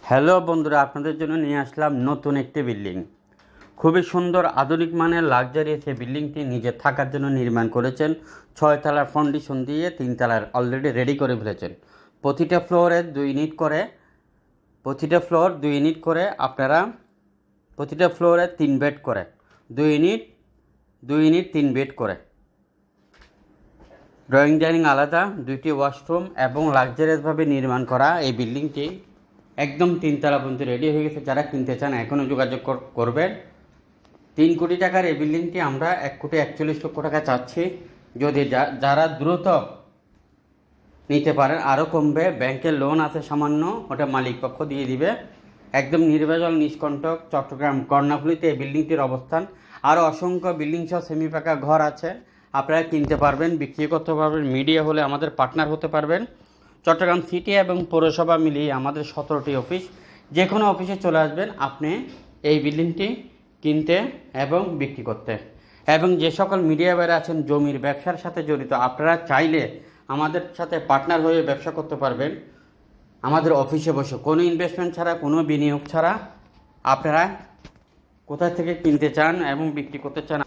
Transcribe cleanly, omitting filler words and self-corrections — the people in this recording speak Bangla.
হ্যালো বন্ধুরা, আপনাদের জন্য নিয়ে আসলাম নতুন একটি বিল্ডিং। খুবই সুন্দর আধুনিক মানের লাক্সারিয়াস এই বিল্ডিংটি নিজে থাকার জন্য নির্মাণ করেছেন। 6 তলার ফাউন্ডেশন দিয়ে 3 তলার অলরেডি রেডি করে ফেলেছেন। প্রতিটা ফ্লোরে 2 ইউনিট করে, প্রতিটা ফ্লোর 2 ইউনিট করে আপনারা প্রতিটা ফ্লোরে 3 বেড করে, 2 ইউনিট 2 ইউনিট 3 বেড করে, ড্রয়িং ডাইনিং আলাদা, 2টি ওয়াশরুম এবং লাক্সারিয়াসভাবে নির্মাণ করা এই বিল্ডিংটি একদম 3 তলা পর্যন্ত রেডি হয়ে গেছে। যারা কিনতে চান এখনও যোগাযোগ করবেন। 3 কোটি টাকার এই বিল্ডিংটি আমরা 1,41,00,000 টাকা চাচ্ছি। যদি যারা দ্রুত নিতে পারেন আরও কমবে। ব্যাংকের লোন আছে সামান্য, ওটা মালিক পক্ষ দিয়ে দিবে। একদম নির্ভেজাল নিষ্কণ্টক চট্টগ্রাম কর্ণফুলীতে এই বিল্ডিংটির অবস্থান। আরও অসংখ্য বিল্ডিং সহ সেমি পাকা ঘর আছে, আপনারা কিনতে পারবেন, বিক্রি করতে পারবেন। মিডিয়া হলে আমাদের পার্টনার হতে পারবেন। চট্টগ্রাম সিটি এবং পৌরসভা মিলিয়ে আমাদের 17টি অফিস। যে কোনো অফিসে চলে আসবেন আপনি এই বিল্ডিংটি কিনতে এবং বিক্রি করতে। এবং যে সকল মিডিয়া বাইরে আছেন জমির ব্যবসার সাথে জড়িত, আপনারা চাইলে আমাদের সাথে পার্টনার হয়ে ব্যবসা করতে পারবেন। আমাদের অফিসে বসে কোনো ইনভেস্টমেন্ট ছাড়া, কোনো বিনিয়োগ ছাড়া। আপনারা কোথা থেকে কিনতে চান এবং বিক্রি করতে চান